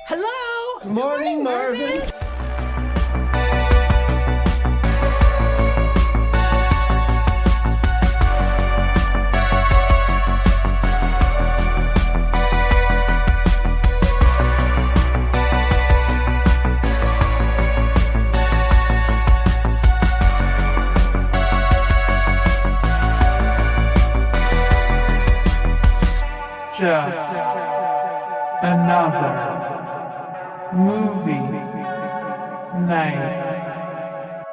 Hello? Morning, Marvin. Just another movie night.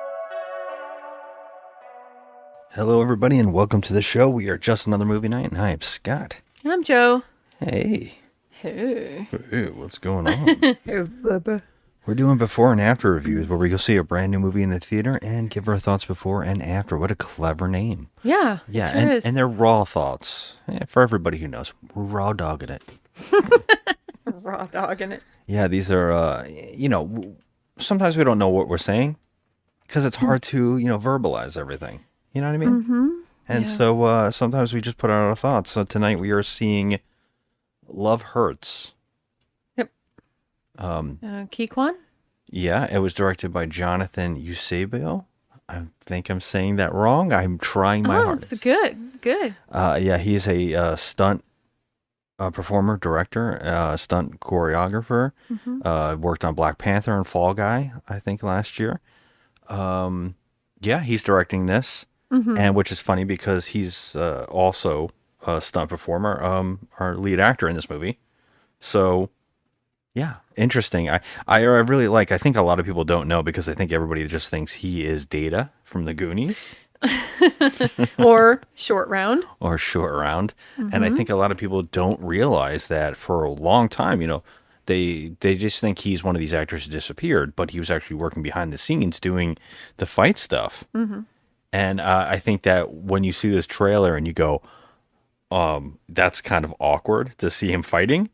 Hello, everybody, and welcome to the show. We are Just Another Movie Night, and I'm Scott. I'm Joe. Hey. Hey. Hey, what's going on? Hey, Bubba. We're doing before and after reviews where we go see a brand new movie in the theater and give our thoughts before and after. What a clever name. Yeah. Yeah, it sure is. and they're raw thoughts. Yeah, for everybody who knows, we're raw dogging it. Raw dog in it. Yeah, these are, sometimes we don't know what we're saying because it's hard to, verbalize everything. You know what I mean? Mm-hmm. And Yeah. so sometimes we just put out our thoughts. So tonight we are seeing Love Hurts. Yep. Keyquan? Yeah, it was directed by Jonathan Eusebio. I think I'm saying that wrong. I'm trying my hardest. It's good. Good. Yeah, he's a stunt performer, director, stunt choreographer. Worked on Black Panther and Fall Guy, I think, last year. Yeah, he's directing this, and which is funny because he's also a stunt performer, our lead actor in this movie. So, yeah, interesting. I really like. I think a lot of people don't know because I think everybody just thinks he is Data from the Goonies. Or Short Round. Or Short Round. And I think a lot of people don't realize that for a long time, they just think he's one of these actors who disappeared, but he was actually working behind the scenes doing the fight stuff. And I think that when you see this trailer and you go, that's kind of awkward to see him fighting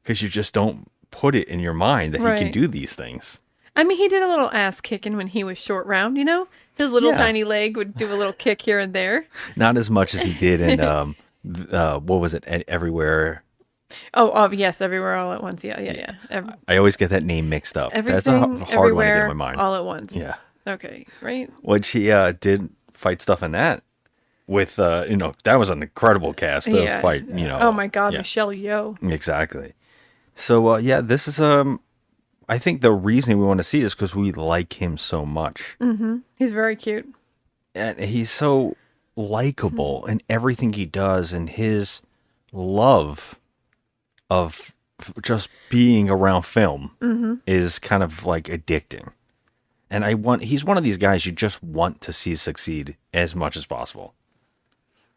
because you just don't put it in your mind that he can Right. do these things. I mean, he did a little ass kicking when he was Short Round, you know? His little Yeah. tiny leg would do a little kick here and there. Not as much as he did in, what was it, Everywhere. Oh, yes, Everywhere All at Once. Yeah. I always get that name mixed up. Everything, That's a hard one to get everywhere, in my mind. all at once. Yeah. Okay, right? Which he did fight stuff in that with, that was an incredible cast of Yeah. fight, Oh my God, yeah. Michelle Yeoh. Exactly. So, this is, I think the reason we want to see is because we like him so much. He's very cute. And he's so likable in everything he does, and his love of just being around film is kind of like addicting. And he's one of these guys you just want to see succeed as much as possible.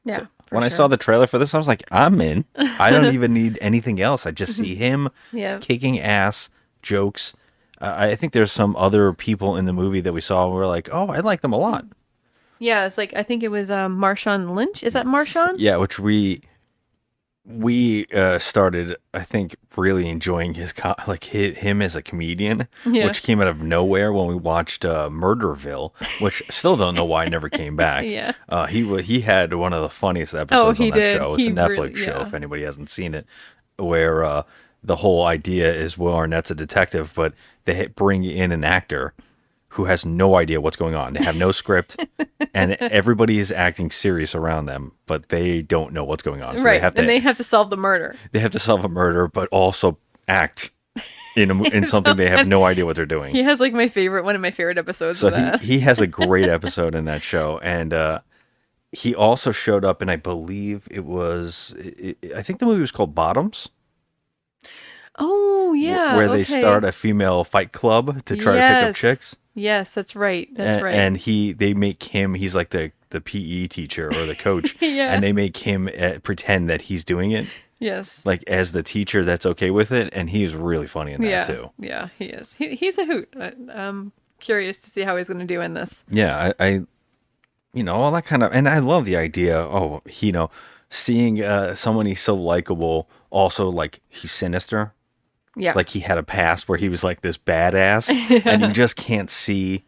Yeah. When I saw the trailer for this, I was like, I'm in. I don't even need anything else. I just see him Yeah. kicking ass, jokes. I think there's some other people in the movie that we saw and we're like, oh, I like them a lot. Yeah, it's like, I think it was Marshawn Lynch. Is that Marshawn? Yeah, which we started, I think, really enjoying him as a comedian, Yeah. which came out of nowhere when we watched Murderville, which I still don't know why it never came back. Yeah. He had one of the funniest episodes he on that did. show. It's a He Netflix really- show yeah. if anybody hasn't seen it, where the whole idea is Will Arnett's a detective, but they bring in an actor who has no idea what's going on. They have no script, and everybody is acting serious around them, but they don't know what's going on. So Right, and they have to solve the murder. they have to solve a murder, but also act in something they have no idea what they're doing. He has like one of my favorite episodes So of that. he has a great episode in that show, and he also showed up, and I believe I think the movie was called Bottoms. Oh, yeah. Where they okay. start a female fight club to try to pick up Yes. chicks. Yes, that's right. That's right. And they make him, he's like the PE teacher or the coach. Yeah. And they make him pretend that he's doing it, yes. like as the teacher that's okay with it. And he's really funny in that Yeah. too. Yeah, he is. He's a hoot. I'm curious to see how he's going to do in this. Yeah. I all that kind of, and I love the idea. Oh, seeing someone he's so likable, also like he's sinister. Yeah. Like he had a past where he was like this badass, and you just can't see.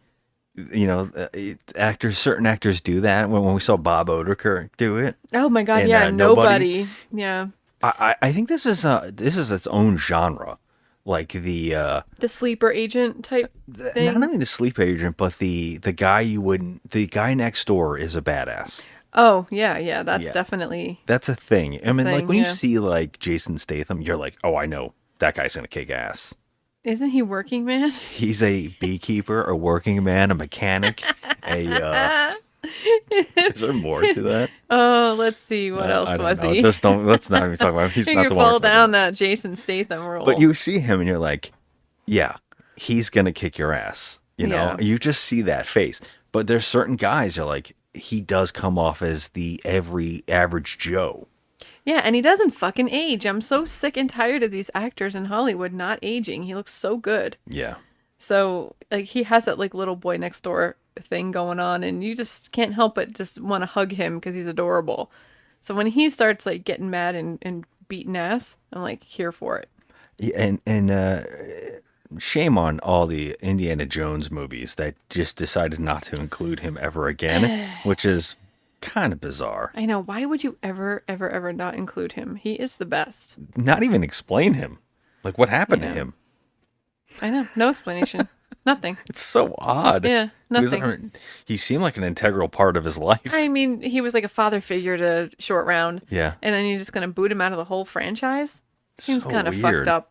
Certain actors do that. When we saw Bob Odenkirk do it, oh my God. and, Yeah. Nobody. Nobody. Yeah. I think this is its own genre. like The sleeper agent type thing. not only the sleep agent, but the guy next door is a badass. Oh, yeah. That's Yeah. definitely. That's a thing. I mean, like thing, when you yeah. see like Jason Statham, you're like, oh, I know that guy's gonna kick ass. Isn't he working man? He's a beekeeper, a working man, a mechanic, Is there more to that? Oh, let's see. What else I don't was know. he? Just don't. Let's not even talk about him. He's He not could the one. fall we're talking down about. that Jason Statham role. But you see him and you're like, yeah, he's gonna kick your ass. You know, Yeah. you just see that face. But there's certain guys you're like, he does come off as the average Joe. Yeah, and he doesn't fucking age. I'm so sick and tired of these actors in Hollywood not aging. He looks so good. Yeah. So, like, he has that, like, little boy next door thing going on, and you just can't help but just want to hug him because he's adorable. So when he starts, like, getting mad and beating ass, I'm, like, here for it. Yeah, and shame on all the Indiana Jones movies that just decided not to include him ever again, which is kind of bizarre. I know. Why would you ever not include him? He is the best. Not even explain him. Like, what happened to him? I know. No explanation. Nothing. It's so odd. Yeah, nothing. He seemed like an integral part of his life. I mean, he was like a father figure to Short Round. Yeah. And then you're just going to boot him out of the whole franchise? Seems So kind of weird. fucked up.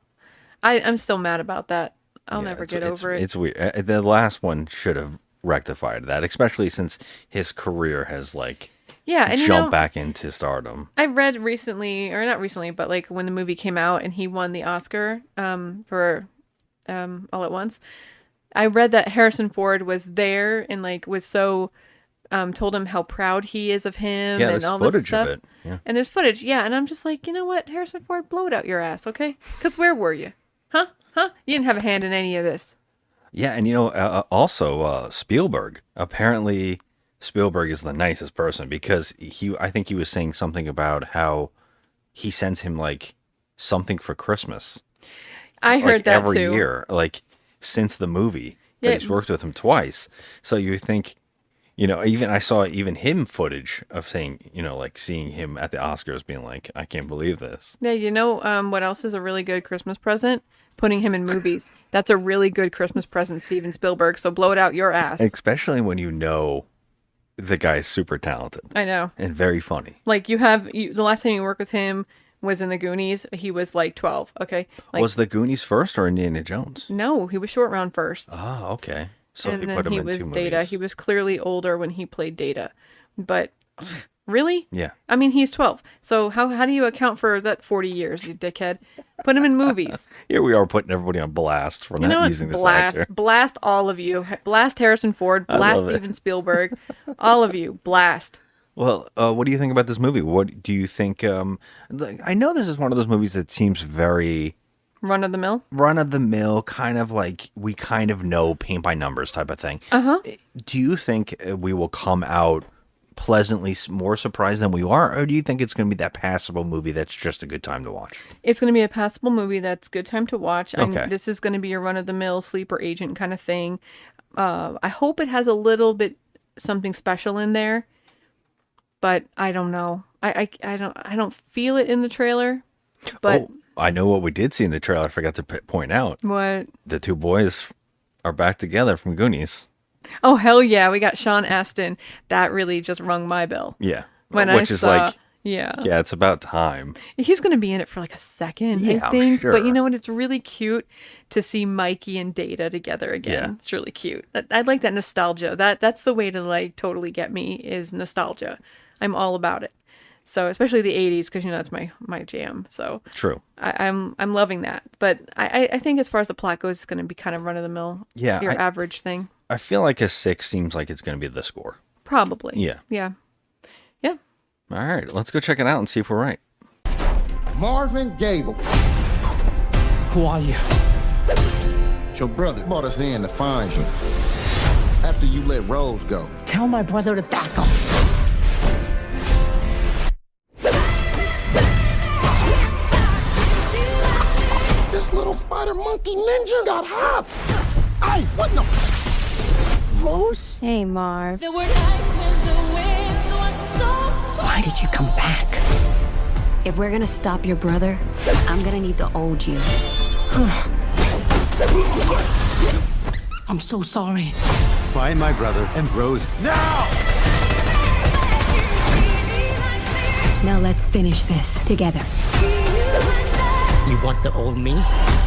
I'm still mad about that. I'll Yeah, never it's- get over it. It's weird. The last one should have rectified that, especially since his career has like Yeah, and jumped back into stardom. I read recently, or not recently, but like when the movie came out and he won the Oscar for All at Once, I read that Harrison Ford was there and like was so told him how proud he is of him Yeah, and there's all this footage stuff. of it. Yeah. And there's footage, yeah. And I'm just like, you know what, Harrison Ford, blow it out your ass, okay? Because where were you? Huh? You didn't have a hand in any of this. Yeah, and you know, also Spielberg. Apparently, Spielberg is the nicest person because I think he was saying something about how he sends him like something for Christmas. I Like heard that every too. year, like since the movie. Yeah. That he's worked with him twice. So you think, you know, I saw even him footage of saying, you know, like seeing him at the Oscars being like, I can't believe this. Yeah, you know what else is a really good Christmas present? Putting him in movies. That's a really good Christmas present, Steven Spielberg. So blow it out your ass. Especially when you know the guy's super talented I know. and very funny. Like the last time you worked with him was in the Goonies. He was like 12. Okay. Like, Was the Goonies first or Indiana Jones? no, he was Short Round first. Ah, okay. So and they then put him he in was two Data. movies. He was clearly older when he played Data. But really? Yeah. I mean, he's 12. So how do you account for that 40 years, you dickhead? Put him in movies. Here we are putting everybody on blast for You know not what? using this Blast, actor. blast all of you. Blast Harrison Ford. Blast love it. Steven Spielberg. All of you. Blast. Well, what do you think about this movie? What do you think? I know this is one of those movies that seems very Run of the mill. run of the mill, kind of like we kind of know paint by numbers type of thing. Do you think we will come out pleasantly more surprised than we are, or do you think it's going to be that passable movie that's just a good time to watch? It's going to be a passable movie that's good time to watch. Okay. This is going to be a run of the mill sleeper agent kind of thing. I hope it has a little bit something special in there, but I don't know. I don't feel it in the trailer. But Oh, I know what we did see in the trailer. I forgot to point out. what? The two boys are back together from Goonies. Oh hell yeah! We got Sean Astin. That really just rung my bell. Yeah. When Which I is saw, like, yeah, it's about time. he's gonna be in it for like a second, Yeah, I I'm think. But you sure. know what? It's really cute to see Mikey and Data together again. Yeah. It's really cute. I like that nostalgia. That's the way to like totally get me is nostalgia. I'm all about it. So especially the '80s because you know that's my jam. So True. I'm loving that. But I think as far as the plot goes, it's gonna be kind of run of the mill. Yeah, your I- average thing. I feel like a 6 seems like it's going to be the score. Probably. Yeah. Yeah. All right, let's go check it out and see if we're right. Marvin Gable. Who are you? Your brother brought us in to find you. After you let Rose go. Tell my brother to back off. This little spider monkey ninja got hopped. Ay, what the? Rose? Hey, Marv. There were nights when the wind was so Why did you come back? If we're gonna stop your brother, I'm gonna need to hold you. I'm so sorry. Find my brother and Rose now! Now let's finish this together. You want the old me?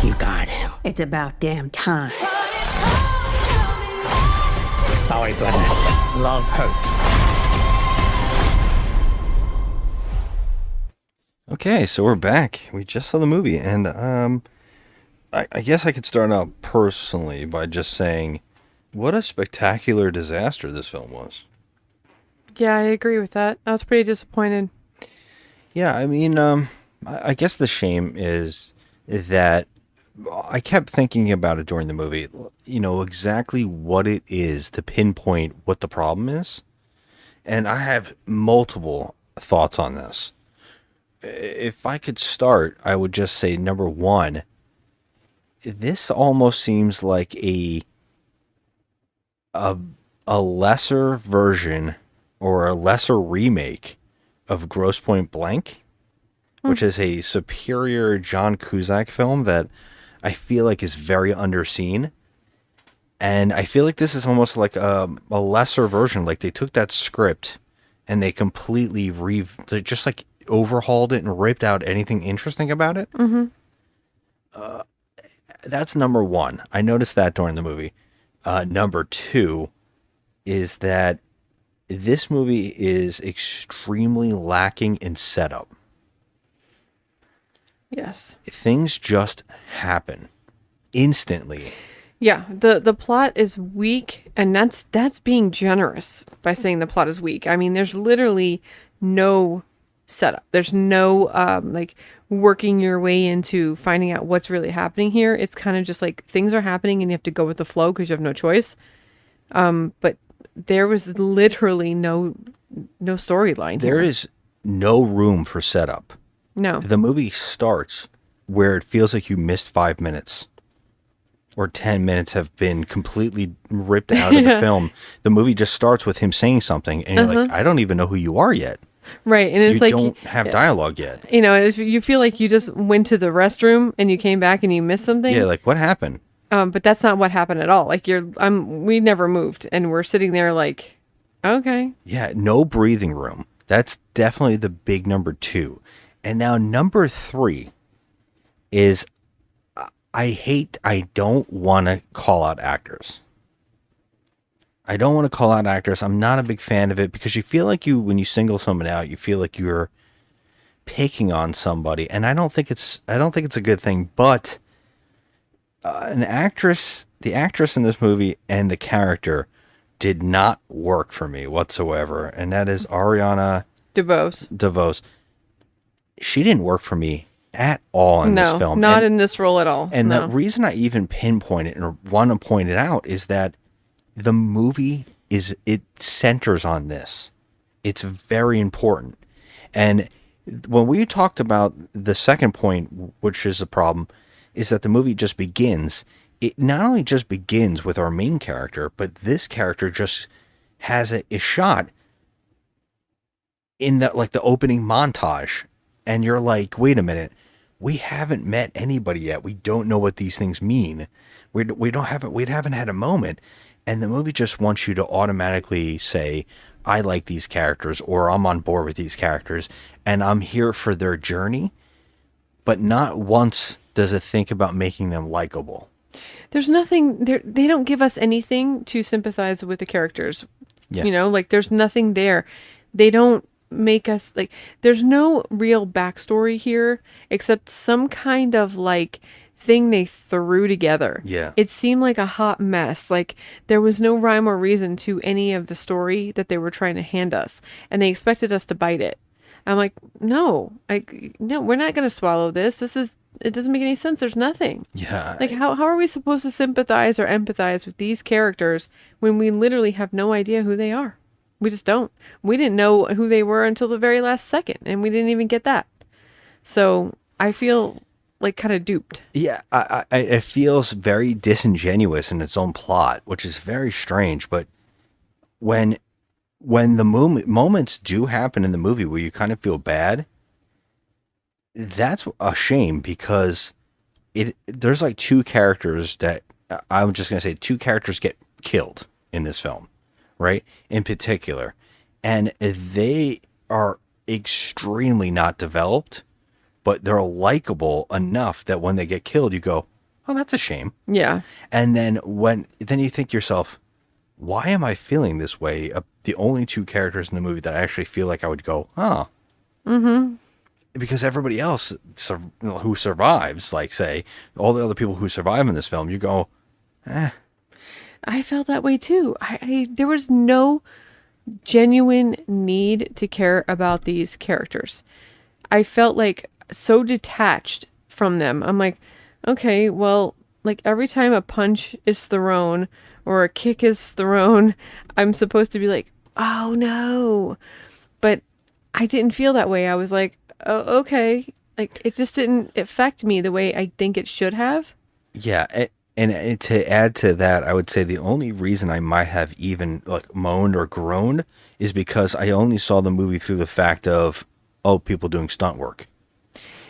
You got him. It's about damn time. Sorry, brother. Love hurts. Okay, so we're back. We just saw the movie, and I guess I could start out personally by just saying what a spectacular disaster this film was. Yeah, I agree with that. I was pretty disappointed. Yeah, I mean, I guess the shame is that I kept thinking about it during the movie, you know, exactly what it is to pinpoint what the problem is. And I have multiple thoughts on this. If I could start, I would just say, number one, this almost seems like a lesser version or a lesser remake of Grosse Pointe Blank, which is a superior John Cusack film that I feel like is very underseen. And I feel like this is almost like a lesser version. Like they took that script and they completely they just like overhauled it and ripped out anything interesting about it. That's number one. I noticed that during the movie. Number two is that this movie is extremely lacking in setup. Yes. Things just happen instantly. Yeah, the plot is weak, and that's being generous by saying the plot is weak. I mean, there's literally no setup. There's no like working your way into finding out what's really happening here. It's kind of just like things are happening and you have to go with the flow because you have no choice. But there was literally no storyline. There is no room for setup. No. The movie starts where it feels like you missed 5 minutes or 10 minutes have been completely ripped out of the film. The movie just starts with him saying something and you're like, I don't even know who you are yet. Right. And it's You like don't have dialogue yet. you know, you feel like you just went to the restroom and you came back and you missed something. Yeah, like what happened? But that's not what happened at all. Like we never moved and we're sitting there like, okay. Yeah, no breathing room. That's definitely the big number two. And now number three is I don't want to call out actors. I don't want to call out actors. I'm not a big fan of it because you feel like when you single someone out, you feel like you're picking on somebody. And I don't think it's a good thing, but the actress in this movie and the character did not work for me whatsoever. And that is Ariana DeVos. She didn't work for me at all in this film. No, not in this role at all. And the reason I even pinpoint it and want to point it out is that the movie it centers on this. It's very important. And when we talked about the second point, which is a problem, is that the movie just begins. It not only just begins with our main character, but this character just has a shot in that, like the opening montage. And you're like, wait a minute, we haven't met anybody yet. We don't know what these things mean. We haven't had a moment. And the movie just wants you to automatically say, I like these characters, or I'm on board with these characters, and I'm here for their journey. But not once does it think about making them likable. There's nothing there. They don't give us anything to sympathize with the characters. Yeah. You know, like there's nothing there. They don't make us like, there's no real backstory here except some kind of like thing they threw together. Yeah. It seemed like a hot mess. Like there was no rhyme or reason to any of the story that they were trying to hand us, and they expected us to bite it. I'm like, no, we're not going to swallow this. It doesn't make any sense. There's nothing. Yeah. Like how are we supposed to sympathize or empathize with these characters when we literally have no idea who they are? We just don't. We didn't know who they were until the very last second, and we didn't even get that. So I feel like kind of duped. Yeah, it feels very disingenuous in its own plot, which is very strange. But when the moments do happen in the movie where you kind of feel bad, that's a shame because there's like two characters that I'm just gonna say two characters get killed in this film, right? In particular, and they are extremely not developed, but they're likable enough that when they get killed, you go, "Oh, that's a shame." Yeah. And then then you think to yourself, "Why am I feeling this way?" The only two characters in the movie that I actually feel like I would go, "Oh." Mm-hmm. Because everybody else who survives, like say all the other people who survive in this film, you go, "Eh." I felt that way too. There was no genuine need to care about these characters. I felt like so detached from them. I'm like, okay, well, like every time a punch is thrown or a kick is thrown, I'm supposed to be like, oh no. But I didn't feel that way. I was like, oh, okay. Like it just didn't affect me the way I think it should have. Yeah, and to add to that, I would say the only reason I might have even like moaned or groaned is because I only saw the movie through the fact of, oh, people doing stunt work.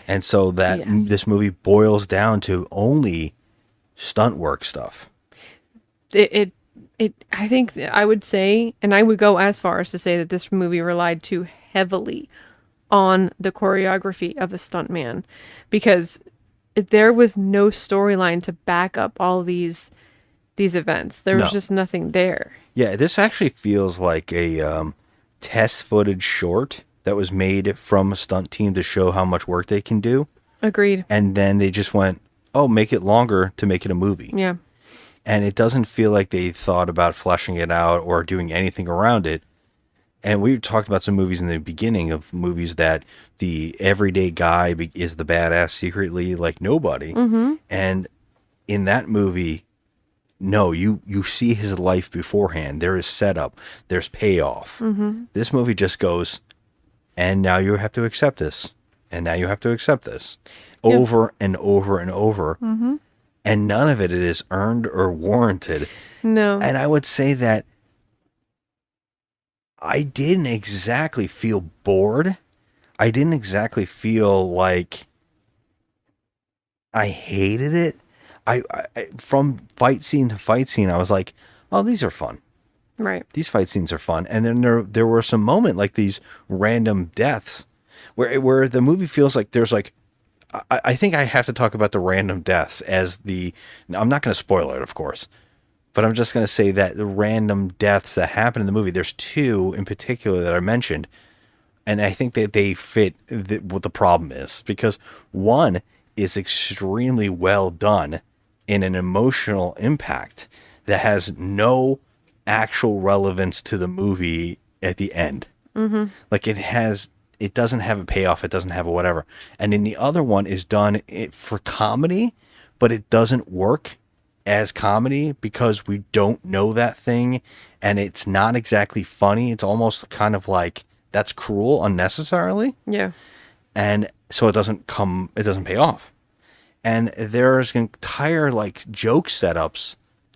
And so that Yes. this movie boils down to only stunt work stuff. I think I would say, and I would go as far as to say that this movie relied too heavily on the choreography of the stuntman, because there was no storyline to back up all these events. There was No. just nothing there. Yeah, this actually feels like a test footage short that was made from a stunt team to show how much work they can do. Agreed. And then they just went, oh, make it longer to make it a movie. Yeah. And it doesn't feel like they thought about fleshing it out or doing anything around it. And we talked about some movies in the beginning of movies that the everyday guy is the badass secretly, like nobody. Mm-hmm. And in that movie, no, you see his life beforehand. There is setup. There's payoff. Mm-hmm. This movie just goes, and now you have to accept this. And now you have to accept this. Over and over and over. Mm-hmm. And none of it is earned or warranted. No. And I would say that I didn't exactly feel bored. I didn't exactly feel like I hated it. I from fight scene to fight scene, I was like, oh, these are fun. Right. These fight scenes are fun. And then there were some moment like these random deaths where the movie feels like there's like, I think I have to talk about the random deaths as I'm not going to spoil it, of course, but I'm just going to say that the random deaths that happen in the movie, there's two in particular that I mentioned. And I think that they fit what the problem is, because one is extremely well done in an emotional impact that has no actual relevance to the movie at the end. Mm-hmm. Like it doesn't have a payoff. It doesn't have a whatever. And then the other one is done for comedy, but it doesn't work as comedy because we don't know that thing. And it's not exactly funny. It's almost kind of like that's cruel unnecessarily. Yeah. And so it doesn't pay off. And there's entire like joke setups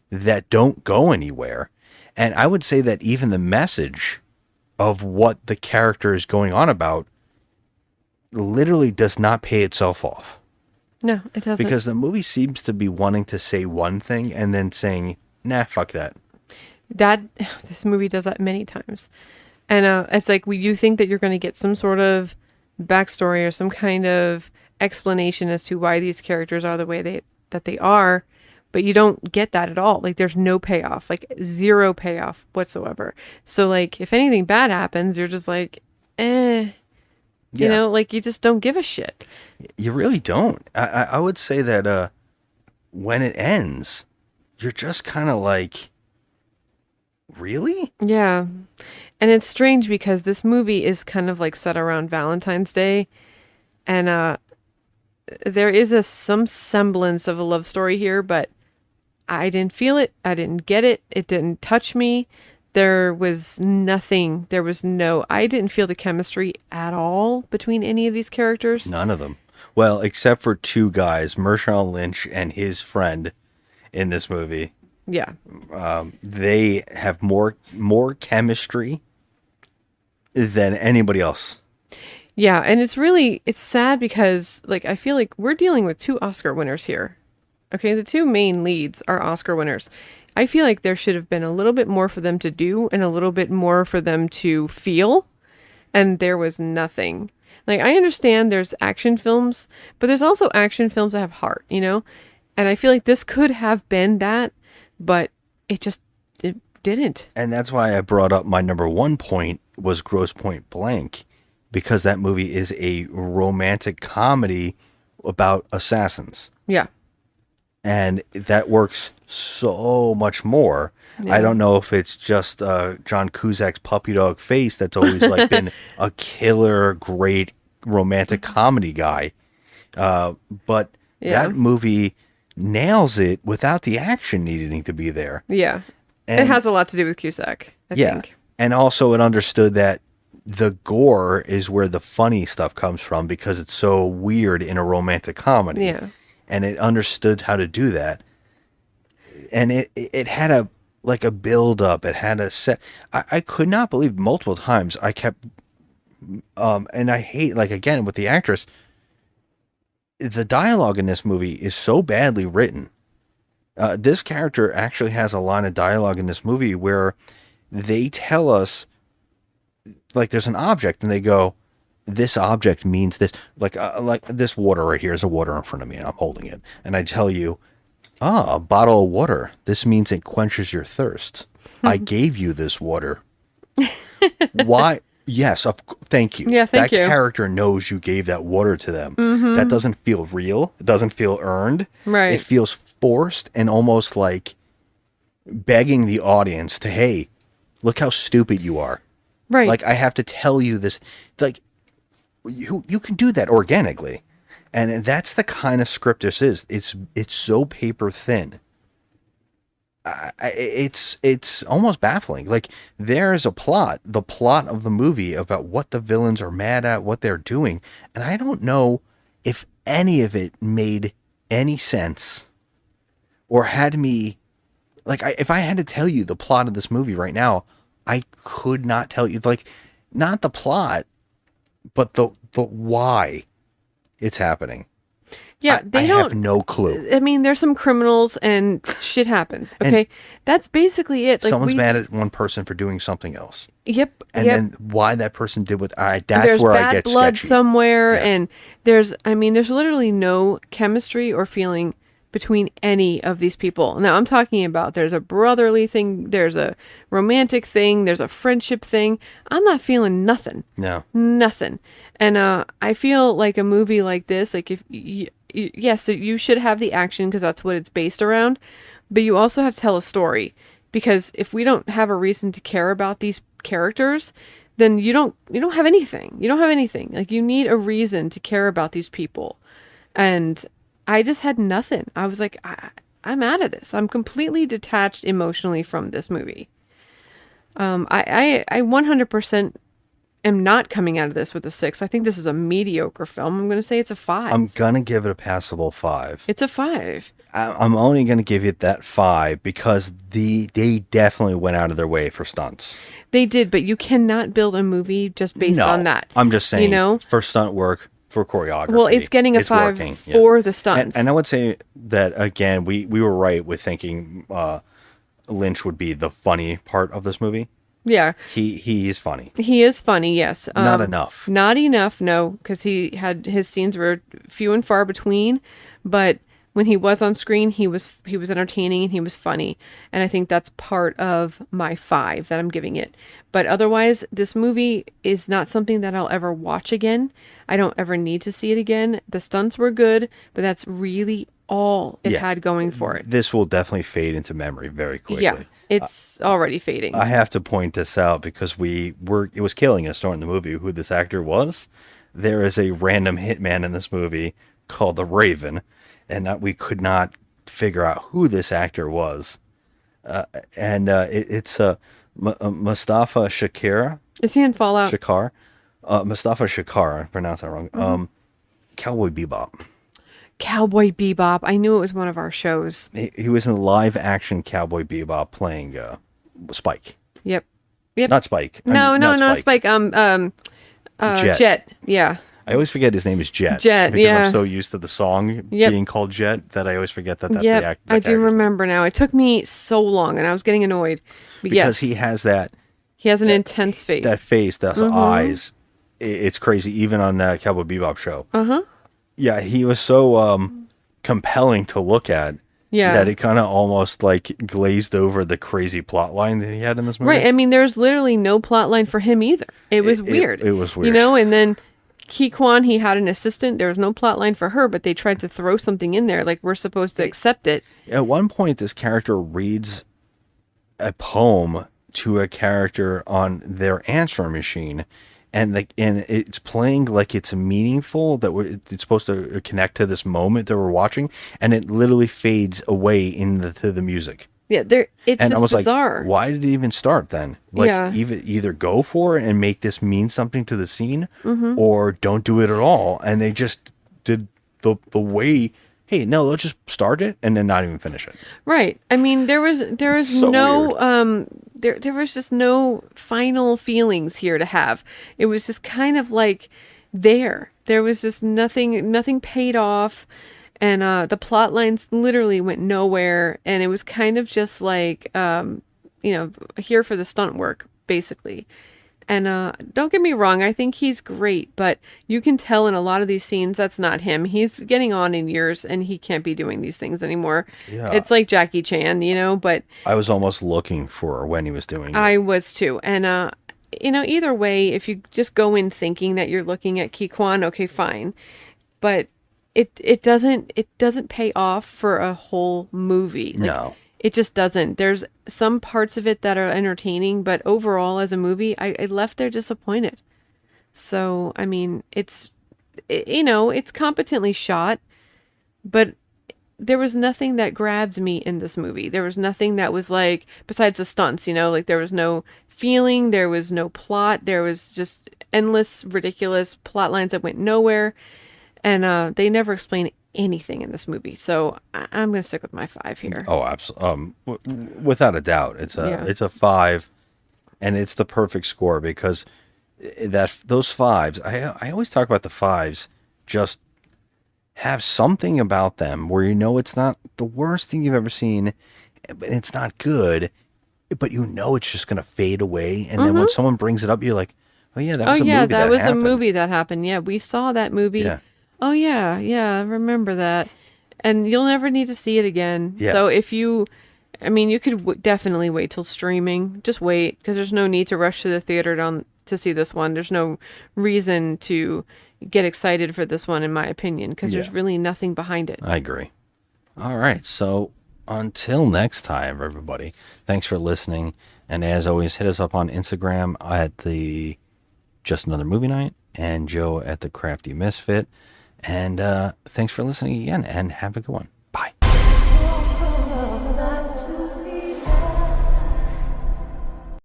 that don't go anywhere. And I would say that even the message of what the character is going on about literally does not pay itself off. No, it doesn't. Because the movie seems to be wanting to say one thing and then saying, nah, fuck that. This movie does that many times. And it's like you think that you're going to get some sort of backstory or some kind of explanation as to why these characters are the way that they are, but you don't get that at all. Like there's no payoff, like zero payoff whatsoever. So like if anything bad happens, you're just like, you know, like you just don't give a shit. You really don't. I would say that when it ends, you're just kind of like, really? Yeah. And it's strange because this movie is kind of like set around Valentine's Day, and there is some semblance of a love story here, but I didn't feel it. I didn't get it. It didn't touch me. There was nothing. I didn't feel the chemistry at all between any of these characters. None of them. Well, except for two guys, Marshawn Lynch and his friend in this movie. Yeah. They have more chemistry than anybody else. Yeah, and it's sad because like I feel like we're dealing with 2 Oscar winners here. Okay, the 2 main leads are Oscar winners. I feel like there should have been a little bit more for them to do and a little bit more for them to feel, and there was nothing. Like I understand there's action films, but there's also action films that have heart, you know? And I feel like this could have been that, but it didn't. And that's why I brought up my number 1 point was Grosse Pointe Blank, because that movie is a romantic comedy about assassins. Yeah. And that works so much more. Yeah. I don't know if it's just John Cusack's puppy dog face that's always like been a killer, great romantic comedy guy. But that movie nails it without the action needing to be there. Yeah. And it has a lot to do with Cusack, I think. And also it understood that the gore is where the funny stuff comes from because it's so weird in a romantic comedy. Yeah. And it understood how to do that. And it had a build up. It had a set. I could not believe multiple times I kept, and I hate, like, again, with the actress, the dialogue in this movie is so badly written. This character actually has a line of dialogue in this movie where they tell us, like, there's an object and they go, this object means this, like this water right here is a water in front of me and I'm holding it. And I tell you, a bottle of water. This means it quenches your thirst. I gave you this water. Why? Yes. Thank you. Yeah, thank you. That character knows you gave that water to them. That doesn't feel real. It doesn't feel earned. Right. It feels forced and almost like begging the audience to, hey, look how stupid you are. Right. Like, I have to tell you this. Like, you can do that organically. And that's the kind of script this is. It's so paper thin. It's almost baffling. Like, there's a plot, the plot of the movie about what the villains are mad at, what they're doing. And I don't know if any of it made any sense or had me, like, if I had to tell you the plot of this movie right now, I could not tell you, like, not the plot, but the why it's happening. Yeah, I don't have no clue. I mean, there's some criminals and shit happens. Okay, that's basically it. Like, someone's mad at one person for doing something else. Yep. And then why that person did what that's there's where bad I get blood sketchy. somewhere, Yeah. and there's literally no chemistry or feeling between any of these people. Now I'm talking about there's a brotherly thing, there's a romantic thing, there's a friendship thing. I'm not feeling nothing. No. Nothing. And I feel like a movie like this, like if yes, you should have the action because that's what it's based around, but you also have to tell a story, because if we don't have a reason to care about these characters, then you don't have anything. You don't have anything. Like, you need a reason to care about these people. And I just had nothing. I was like, I'm out of this. I'm completely detached emotionally from this movie. I 100% am not coming out of this with a 6. I think this is a mediocre film. I'm going to say it's a 5. I'm going to give it a passable 5. It's a 5. I'm only going to give it that 5 because they definitely went out of their way for stunts. They did, but you cannot build a movie just based on that. I'm just saying, you know, for stunt work, for choreography. Well, it's getting a 5 working, for the stunts. And I would say that, again, we were right with thinking Lynch would be the funny part of this movie. Yeah. He is funny. He is funny, yes. Not enough. Not enough, no, because his scenes were few and far between, but when he was on screen, he was entertaining and he was funny. And I think that's part of my 5 that I'm giving it. But otherwise, this movie is not something that I'll ever watch again. I don't ever need to see it again. The stunts were good, but that's really all it had going for it. This will definitely fade into memory very quickly. Yeah, it's already fading. I have to point this out because it was killing us during the movie who this actor was. There is a random hitman in this movie called The Raven, and we could not figure out who this actor was. It's Mustafa Shakir. Is he in Fallout? Shakar. Mustafa Shakar. I pronounced that wrong. Mm-hmm. Cowboy Bebop. Cowboy Bebop. I knew it was one of our shows. He was in live action Cowboy Bebop playing Spike. Yep. Not Spike. No, not Spike. Jet. Yeah. I always forget his name is Jet. Jet, because yeah. I'm so used to the song Yep. being called Jet that I always forget that that's Yep. the I do character's name. remember now. It took me so long, and I was getting annoyed. But Because yes, he has that an intense face. that face, those eyes. It's crazy. Even on that Cowboy Bebop show. Yeah, he was so compelling to look at. Yeah. That it kind of almost like glazed over the crazy plot line that he had in this movie. Right. I mean, there's literally no plot line for him either. It was weird. It was You weird. know, and then Ki Kwan, he had an assistant. There was no plot line for her, but they tried to throw something in there. Like, we're supposed to accept it. At one point, this character reads a poem to a character on their answering machine, and it's playing like it's meaningful, that it's supposed to connect to this moment that we're watching, and it literally fades away to the music. Yeah, it's And I was bizarre. like, why did it even start then? Like, Yeah. either go for it and make this mean something to the scene, Mm-hmm. or don't do it at all. And they just did the way, hey, no, let's just start it and then not even finish it. Right. I mean, there was So no there was just no final feelings here to have. It was just kind of like there was just nothing paid off, and the plot lines literally went nowhere, and it was kind of just like here for the stunt work basically. And don't get me wrong, I think he's great, but you can tell in a lot of these scenes that's not him. He's getting on in years, and he can't be doing these things anymore. Yeah. It's like Jackie Chan, but I was almost looking for when he was doing it. I was too. And either way, if you just go in thinking that you're looking at Ki Kwan, okay, fine. But it doesn't pay off for a whole movie. Like, No. It just doesn't. There's some parts of it that are entertaining, but overall as a movie, I left there disappointed. So, I mean, it's competently shot, but there was nothing that grabbed me in this movie. There was nothing that was like, besides the stunts, like there was no feeling, there was no plot, there was just endless, ridiculous plot lines that went nowhere. And they never explain anything in this movie. So I'm going to stick with my 5 here. Oh, absolutely. Without a doubt, it's a 5, and it's the perfect score because those 5s. I always talk about the 5s. Just have something about them where it's not the worst thing you've ever seen, but it's not good, but it's just going to fade away. And then when someone brings it up, you're like, oh yeah, that was a movie that was happened. a movie that happened. Yeah, we saw that movie. Yeah. Oh yeah, I remember that. And you'll never need to see it again. Yeah. So you could definitely wait till streaming. Just wait, because there's no need to rush to the theater to see this one. There's no reason to get excited for this one, in my opinion, because there's really nothing behind it. I agree. All right. So until next time, everybody, thanks for listening. And as always, hit us up on Instagram at the Just Another Movie Night and Joe at the Crafty Misfit. And thanks for listening again, and have a good one. Bye. So